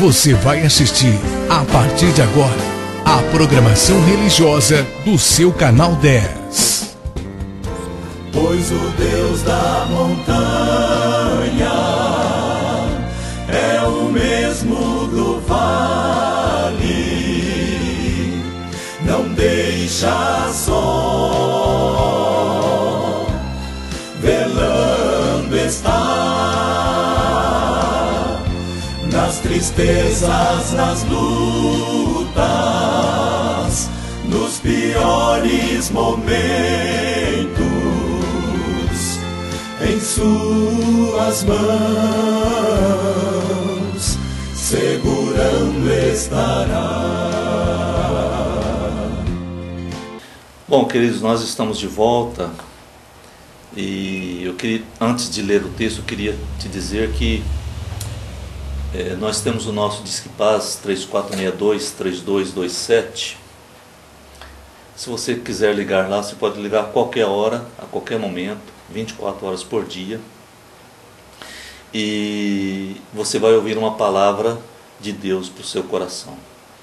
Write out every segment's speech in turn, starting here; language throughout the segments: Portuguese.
Você vai assistir, a partir de agora, a programação religiosa do seu canal 10. Pois o Deus da montanha é o mesmo do vale, não deixa só, velando está, nas tristezas, nas lutas, nos piores momentos, em suas mãos segurando estará. Bom, queridos, nós estamos de volta e eu queria, antes de ler o texto, eu queria te dizer que nós temos o nosso Disque Paz 3462-3227. Se você quiser ligar lá, você pode ligar a qualquer hora, a qualquer momento, 24 horas por dia. E você vai ouvir uma palavra de Deus para o seu coração.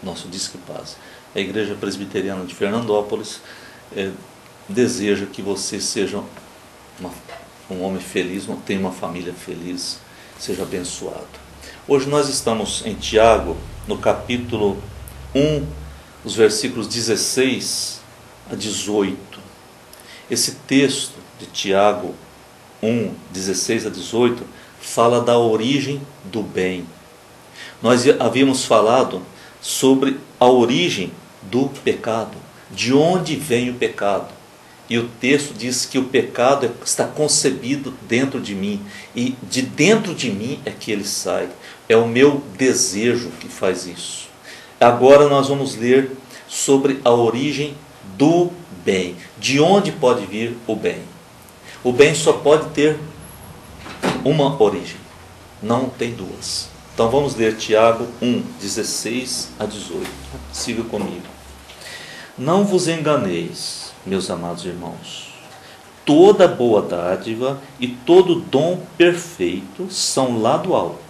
Nosso Disque Paz. A Igreja Presbiteriana de Fernandópolis deseja que você seja um homem feliz, tenha uma família feliz, seja abençoado. Hoje nós estamos em Tiago, no capítulo 1, os versículos 16 a 18. Esse texto de Tiago 1, 16 a 18, fala da origem do bem. Nós havíamos falado sobre a origem do pecado, de onde vem o pecado. E o texto diz que o pecado está concebido dentro de mim, e de dentro de mim é que ele sai. É o meu desejo que faz isso. Agora nós vamos ler sobre a origem do bem. De onde pode vir o bem? O bem só pode ter uma origem, não tem duas. Então vamos ler Tiago 1, 16 a 18. Siga comigo. Não vos enganeis, meus amados irmãos. Toda boa dádiva e todo dom perfeito são lá do alto,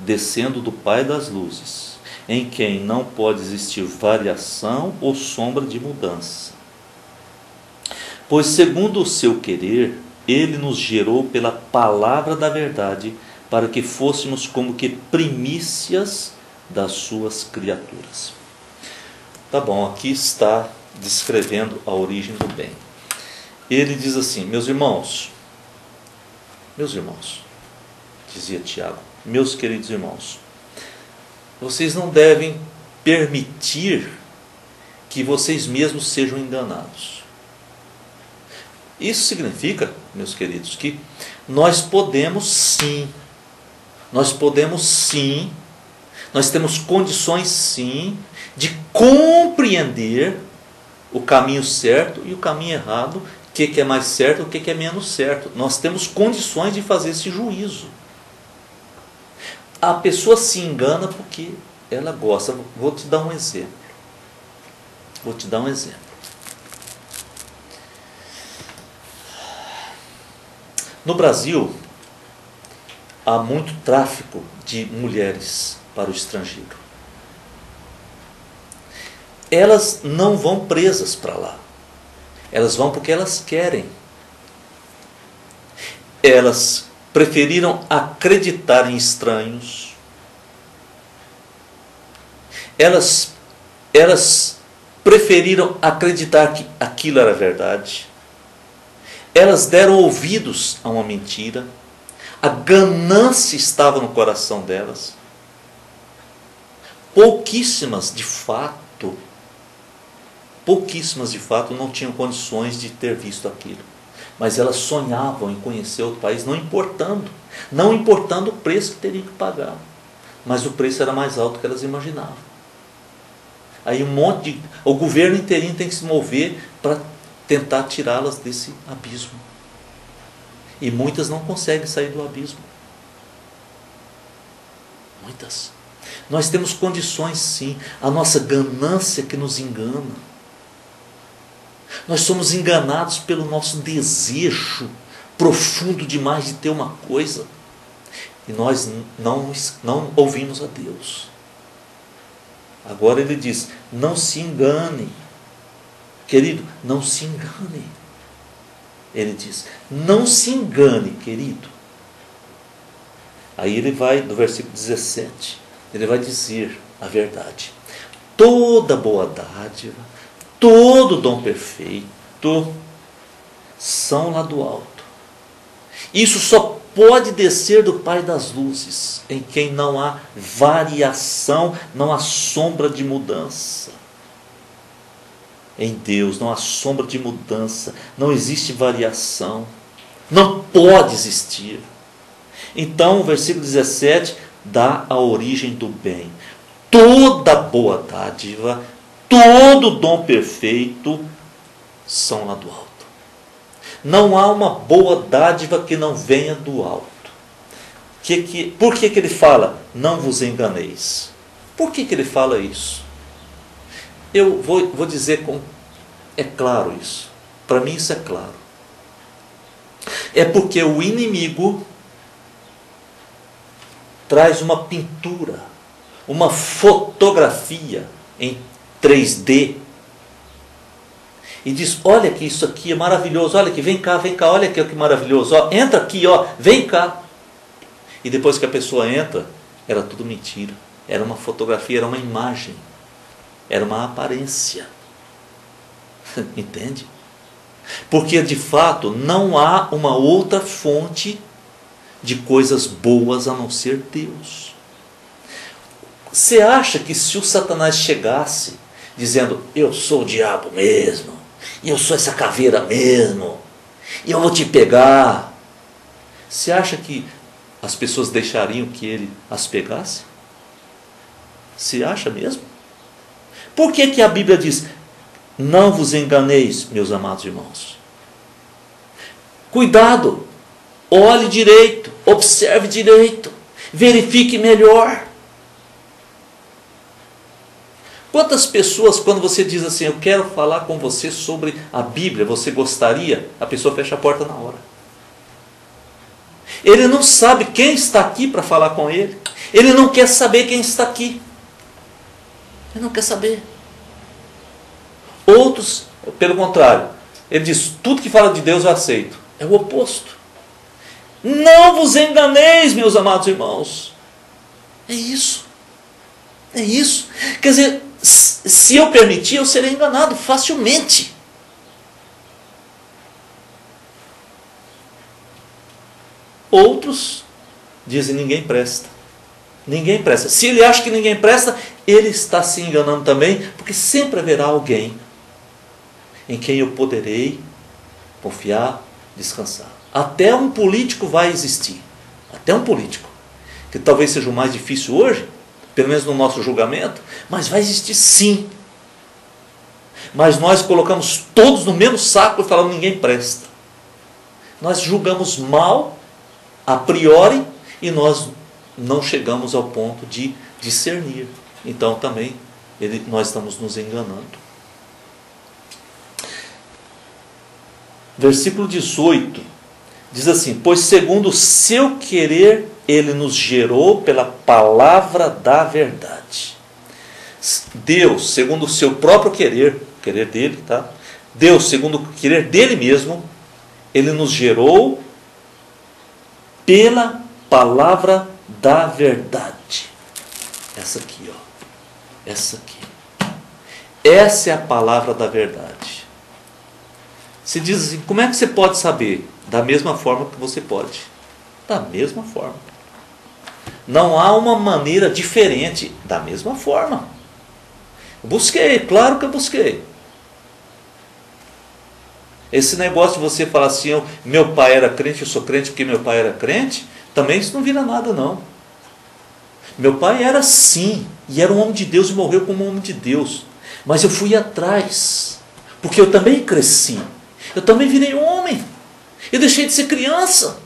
descendo do Pai das luzes, em quem não pode existir variação ou sombra de mudança. Pois segundo o seu querer, ele nos gerou pela palavra da verdade, para que fôssemos como que primícias das suas criaturas. Tá bom, aqui está descrevendo a origem do bem. Ele diz assim: meus irmãos, dizia Tiago, meus queridos irmãos, vocês não devem permitir que vocês mesmos sejam enganados. Isso significa, meus queridos, que nós temos condições sim de compreender o caminho certo e o caminho errado, o que é mais certo e o que é menos certo. Nós temos condições de fazer esse juízo. A pessoa se engana porque ela gosta. Vou te dar um exemplo. No Brasil, há muito tráfico de mulheres para o estrangeiro. Elas não vão presas para lá. Elas vão porque elas querem. Elas preferiram acreditar em estranhos. Elas preferiram acreditar que aquilo era verdade. Elas deram ouvidos a uma mentira. A ganância estava no coração delas. Pouquíssimas de fato não tinham condições de ter visto aquilo. Mas elas sonhavam em conhecer outro país, não importando o preço que teriam que pagar. Mas o preço era mais alto do que elas imaginavam. Aí o governo inteirinho tem que se mover para tentar tirá-las desse abismo. E muitas não conseguem sair do abismo. Muitas. Nós temos condições sim. A nossa ganância que nos engana. Nós somos enganados pelo nosso desejo profundo demais de ter uma coisa. E nós não ouvimos a Deus. Agora ele diz, não se engane. Querido, não se engane. Ele diz, não se engane, querido. Aí ele vai, do versículo 17, ele vai dizer a verdade. Toda boa dádiva, todo dom perfeito, são lá do alto. Isso só pode descer do Pai das luzes, em quem não há variação, não há sombra de mudança. Em Deus não há sombra de mudança, não existe variação, não pode existir. Então o versículo 17 dá a origem do bem. Toda boa dádiva, todo dom perfeito são lá do alto. Não há uma boa dádiva que não venha do alto. Por que ele fala, não vos enganeis? Por que ele fala isso? Eu vou dizer com... É claro isso. Para mim isso é claro. É porque o inimigo traz uma pintura, uma fotografia em 3D e diz, olha que isso aqui é maravilhoso, olha aqui, vem cá, olha aqui que maravilhoso, ó, entra aqui, ó, vem cá. E depois que a pessoa entra, era tudo mentira, era uma fotografia, era uma imagem, era uma aparência. Entende? Porque de fato não há uma outra fonte de coisas boas a não ser Deus. Você acha que se o Satanás chegasse dizendo, eu sou o diabo mesmo, e eu sou essa caveira mesmo, e eu vou te pegar, você acha que as pessoas deixariam que ele as pegasse? Você acha mesmo? Por que a Bíblia diz, não vos enganeis, meus amados irmãos? Cuidado, olhe direito, observe direito, verifique melhor. Quantas pessoas, quando você diz assim, eu quero falar com você sobre a Bíblia, você gostaria? A pessoa fecha a porta na hora. Ele não sabe quem está aqui para falar com ele. Ele não quer saber quem está aqui. Ele não quer saber. Outros, pelo contrário, ele diz, tudo que fala de Deus eu aceito. É o oposto. Não vos enganeis, meus amados irmãos. É isso. É isso. Quer dizer, se eu permitir, eu serei enganado facilmente. Outros dizem, ninguém presta. Ninguém presta. Se ele acha que ninguém presta, ele está se enganando também, porque sempre haverá alguém em quem eu poderei confiar, descansar. Até um político vai existir. Até um político. Que talvez seja o mais difícil hoje, pelo menos no nosso julgamento, mas vai existir sim. Mas nós colocamos todos no mesmo saco e falamos, ninguém presta. Nós julgamos mal, a priori, e nós não chegamos ao ponto de discernir. Então também nós estamos nos enganando. Versículo 18 diz assim, pois segundo o seu querer ele nos gerou pela palavra da verdade. Deus, segundo o seu próprio querer, o querer dele, tá? Deus, segundo o querer dele mesmo, ele nos gerou pela palavra da verdade. Essa aqui, ó. Essa aqui. Essa é a palavra da verdade. Se diz assim, como é que você pode saber? Da mesma forma que você pode. Da mesma forma. Não há uma maneira diferente. Da mesma forma. Busquei, claro que eu busquei. Esse negócio de você falar assim, meu pai era crente, eu sou crente porque meu pai era crente, também isso não vira nada não. Meu pai era sim, e era um homem de Deus e morreu como um homem de Deus. Mas eu fui atrás, porque eu também cresci. Eu também virei homem. Eu deixei de ser criança.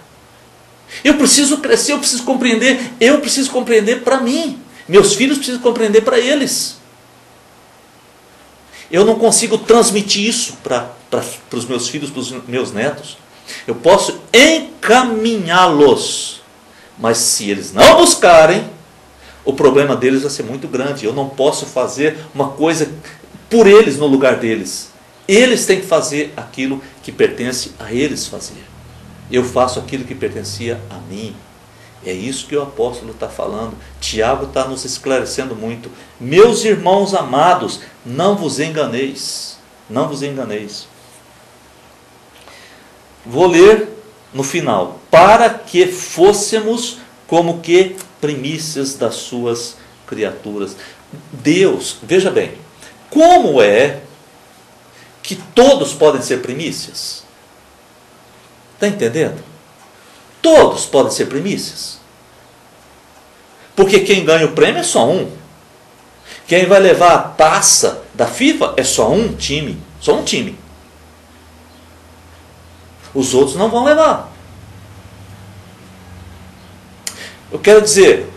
Eu preciso crescer, eu preciso compreender para mim. Meus filhos precisam compreender para eles. Eu não consigo transmitir isso para os meus filhos, para os meus netos. Eu posso encaminhá-los. Mas se eles não buscarem, o problema deles vai ser muito grande. Eu não posso fazer uma coisa por eles no lugar deles. Eles têm que fazer aquilo que pertence a eles fazer. Eu faço aquilo que pertencia a mim. É isso que o apóstolo está falando. Tiago está nos esclarecendo muito. Meus irmãos amados, não vos enganeis. Não vos enganeis. Vou ler no final. Para que fôssemos como que primícias das suas criaturas. Deus, veja bem, como é que todos podem ser primícias? Está entendendo? Todos podem ser primícias. Porque quem ganha o prêmio é só um. Quem vai levar a taça da FIFA é só um time. Só um time. Os outros não vão levar. Eu quero dizer,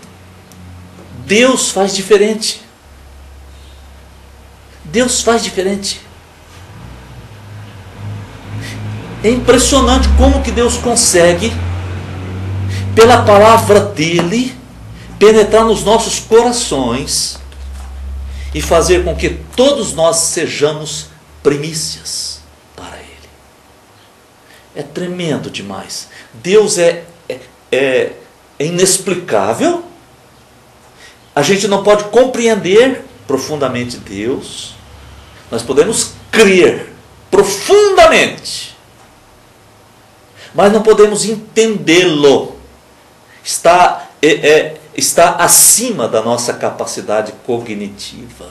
Deus faz diferente. Deus faz diferente. É impressionante como que Deus consegue, pela palavra dele, penetrar nos nossos corações e fazer com que todos nós sejamos primícias para ele. É tremendo demais. Deus é inexplicável. A gente não pode compreender profundamente Deus. Nós podemos crer profundamente, mas não podemos entendê-lo. Está acima da nossa capacidade cognitiva.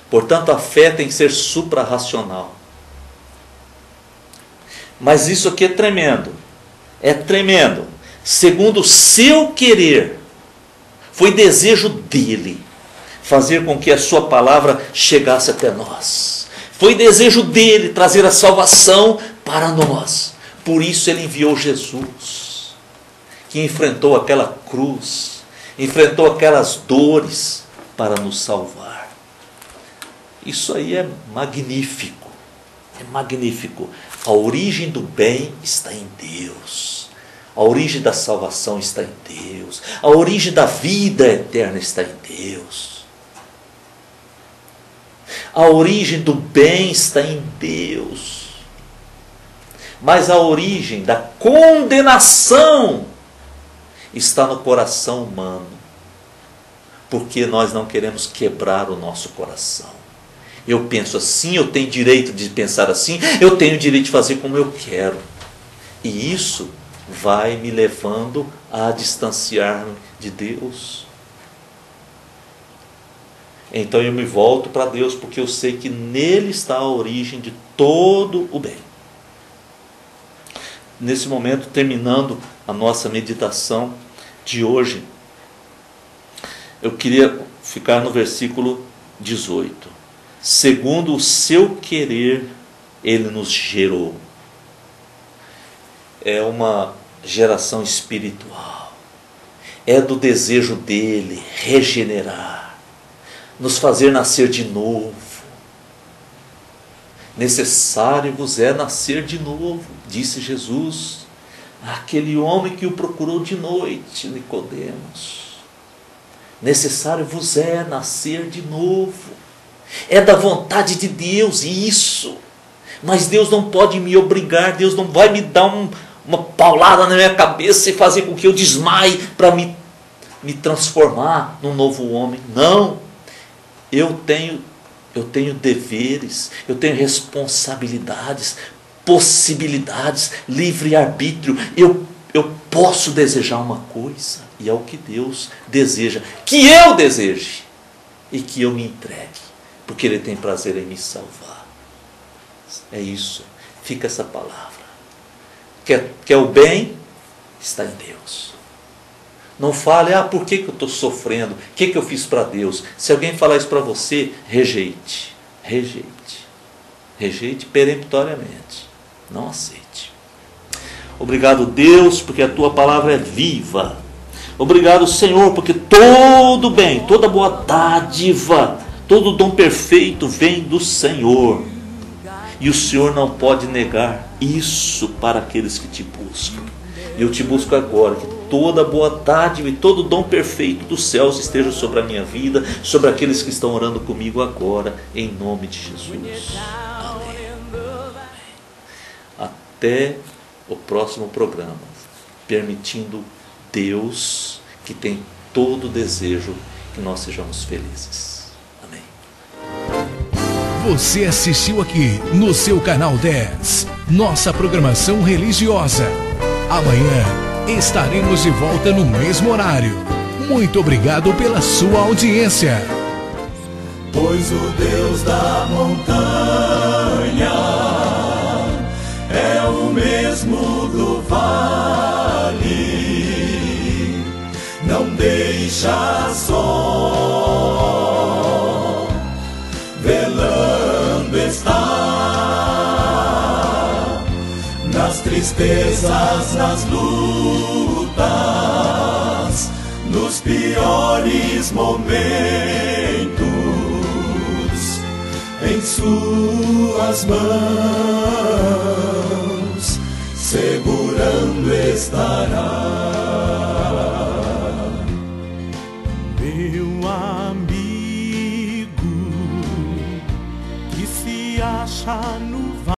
Portanto, a fé tem que ser suprarracional. Mas isso aqui é tremendo. É tremendo. Segundo o seu querer, foi desejo dele fazer com que a sua palavra chegasse até nós. Foi desejo dele trazer a salvação para nós. Por isso ele enviou Jesus, que enfrentou aquela cruz, enfrentou aquelas dores para nos salvar. Isso aí é magnífico. É magnífico. A origem do bem está em Deus. A origem da salvação está em Deus. A origem da vida eterna está em Deus. A origem do bem está em Deus. Mas a origem da condenação está no coração humano. Porque nós não queremos quebrar o nosso coração. Eu penso assim, eu tenho direito de pensar assim, eu tenho direito de fazer como eu quero. E isso vai me levando a distanciar-me de Deus. Então eu me volto para Deus, porque eu sei que nele está a origem de todo o bem. Nesse momento, terminando a nossa meditação de hoje, eu queria ficar no versículo 18. Segundo o seu querer, ele nos gerou. É uma geração espiritual. É do desejo dele regenerar, nos fazer nascer de novo. Necessário vos é nascer de novo, disse Jesus àquele homem que o procurou de noite, Nicodemos. Necessário vos é nascer de novo. É da vontade de Deus isso. Mas Deus não pode me obrigar, Deus não vai me dar uma paulada na minha cabeça e fazer com que eu desmaie para me transformar num novo homem. Não. Eu tenho deveres, eu tenho responsabilidades, possibilidades, livre-arbítrio. Eu posso desejar uma coisa, e é o que Deus deseja, que eu deseje, e que eu me entregue, porque Ele tem prazer em me salvar. É isso, fica essa palavra. Quer o bem? Está em Deus. Não fale, por que eu estou sofrendo? O que eu fiz para Deus? Se alguém falar isso para você, rejeite. Rejeite. Rejeite peremptoriamente. Não aceite. Obrigado, Deus, porque a tua palavra é viva. Obrigado, Senhor, porque todo bem, toda boa dádiva, todo dom perfeito vem do Senhor. E o Senhor não pode negar isso para aqueles que te buscam. E eu te busco agora, que toda boa dádiva e todo dom perfeito dos céus esteja sobre a minha vida, sobre aqueles que estão orando comigo agora, em nome de Jesus. Amém. Até o próximo programa, permitindo Deus, que tem todo o desejo que nós sejamos felizes. Amém. Você assistiu aqui no seu canal 10, nossa programação religiosa. Amanhã estaremos de volta no mesmo horário. Muito obrigado pela sua audiência. Pois o Deus da montanha é o mesmo do vale, não deixa só, velando está, nas tristezas, nas lutas, nos piores momentos, em suas mãos segurando estará.